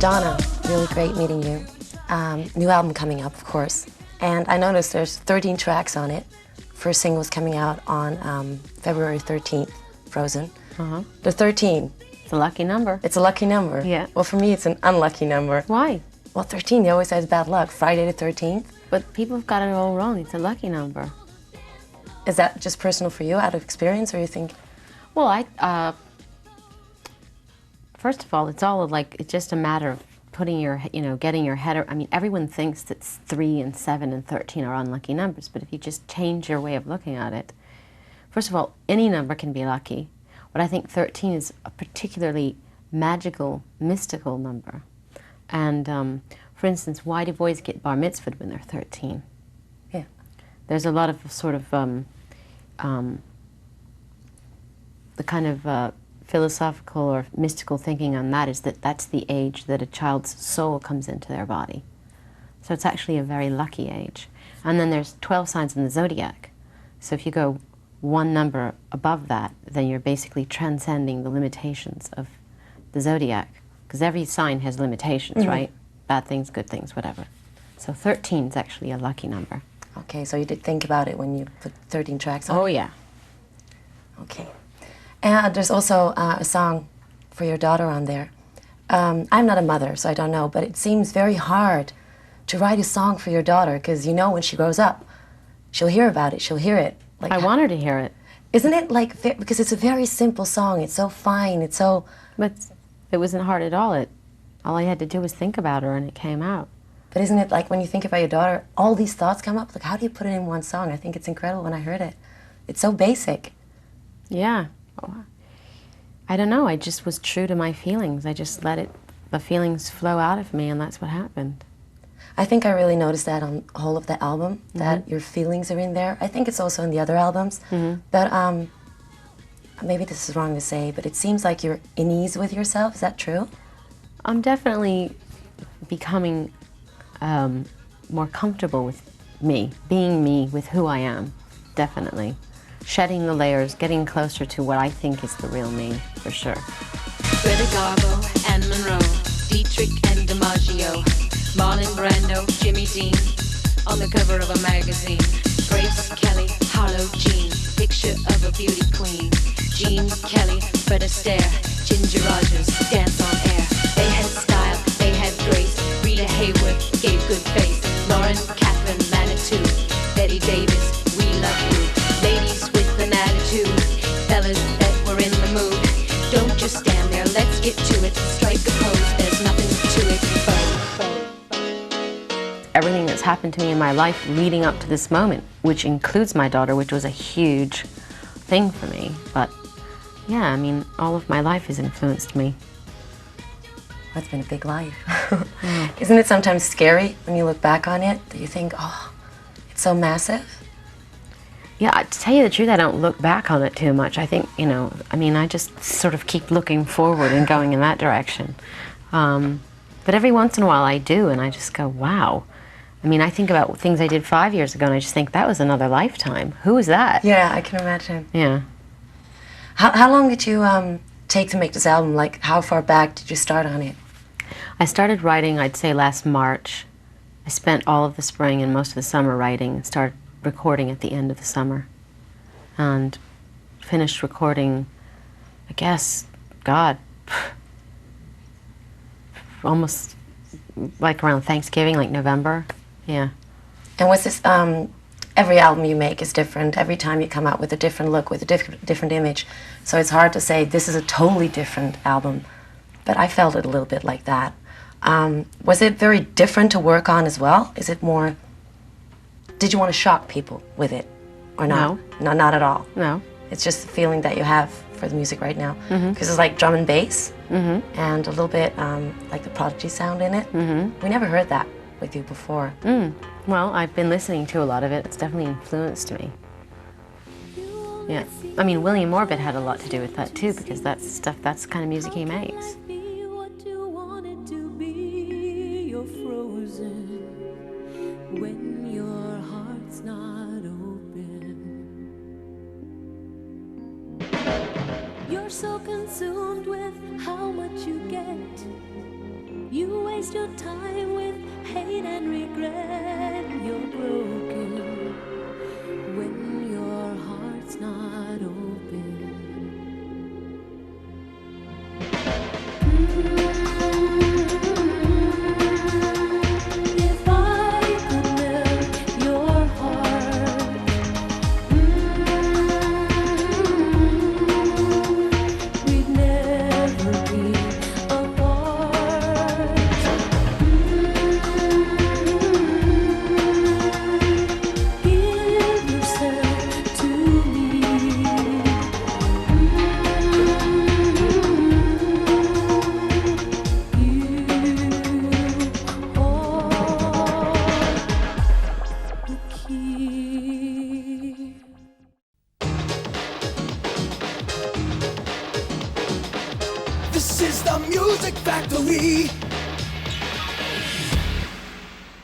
Madonna, really great meeting you. New album coming up, of course. And I noticed there's 13 tracks on it. First single's coming out on February 13th, Frozen. The 13. It's a lucky number. It's a lucky number. Yeah. Well, for me, it's an unlucky number. Why? Well, 13, they always say it's bad luck. Friday the 13th. But people have got it all wrong. It's a lucky number. Is that just personal for you, out of experience, or you think? Well, first of all, it's just a matter of putting your, getting your head. I mean, everyone thinks that 3 and 7 and 13 are unlucky numbers, but if you just change your way of looking at it, first of all, any number can be lucky. But I think 13 is a particularly magical, mystical number. And for instance, why do boys get bar mitzvahed when they're 13? Yeah. There's a lot of sort of the kind of philosophical or mystical thinking on that is that that's the age that a child's soul comes into their body. So it's actually a very lucky age. And then there's 12 signs in the zodiac. So if you go one number above that, then you're basically transcending the limitations of the zodiac. Because every sign has limitations, right? Bad things, good things, whatever. So 13 is actually a lucky number. Okay, so you did think about it when you put 13 tracks on? Oh, yeah. Okay. And there's also a song for your daughter on there. I'm not a mother, so I don't know, but it seems very hard to write a song for your daughter, because you know when she grows up, she'll hear about it, she'll hear it. Like, I want her to hear it. Isn't it like, because it's a very simple song, it's so fine, it's so... But it wasn't hard at all. All I had to do was think about her and it came out. But isn't it like when you think about your daughter, all these thoughts come up? Like, how do you put it in one song? I think it's incredible when I heard it. It's so basic. Yeah. I don't know, I just was true to my feelings. I just let the feelings flow out of me, and that's what happened. I think I really noticed that on the whole of the album, that your feelings are in there. I think it's also in the other albums. But maybe this is wrong to say, but it seems like you're in ease with yourself. Is that true? I'm definitely becoming more comfortable with me, being me with who I am, definitely. Shedding the layers, getting closer to what I think is the real me, for sure. Greta Garbo and Monroe, Dietrich and DiMaggio, Marlon Brando, Jimmy Dean, on the cover of a magazine. Grace Kelly, Harlow Jean, picture of a beauty queen. Jean Kelly, Fred Astaire, Ginger Rogers, dance on air. They had style, they had grace. Rita Hayworth gave good face. Lauren Catherine Manitou, Betty Davis, we love you. Ladies with an attitude, fellas that were in the mood. Don't just stand there, let's get to it. Strike a pose, there's nothing to it. Everything that's happened to me in my life leading up to this moment, which includes my daughter, which was a huge thing for me. But yeah, I mean, all of my life has influenced me. That's been a big life. Isn't it sometimes scary when you look back on it, that you think, oh, it's so massive? Yeah, to tell you the truth, I don't look back on it too much. I think, I just sort of keep looking forward and going in that direction. But every once in a while I do, and I just go, wow. I mean, I think about things I did 5 years ago, and I just think, that was another lifetime. Who was that? Yeah, I can imagine. Yeah. How long did you take to make this album? Like, how far back did you start on it? I started writing, I'd say, last March. I spent all of the spring and most of the summer writing, and started recording at the end of the summer. And finished recording, I guess, God, almost like around Thanksgiving, like November. Yeah. And was this, every album you make is different. Every time you come out with a different look, with a different image. So it's hard to say this is a totally different album. But I felt it a little bit like that. Was it very different to work on as well? Is it more, did you want to shock people with it or not? No, not at all. No. It's just the feeling that you have for the music right now. Because it's like drum and bass and a little bit like the Prodigy sound in it. We never heard that with you before. Well, I've been listening to a lot of it. It's definitely influenced me. Yeah. I mean, William Orbit had a lot to do with that too, because that's the kind of music he makes. When your heart's not open, you're so consumed with how much you get. You waste your time with hate and regret. You're broken when your heart's not open. If I could melt your heart, we'd never be apart. Give yourself to me. You are the key. This is the Music Factory.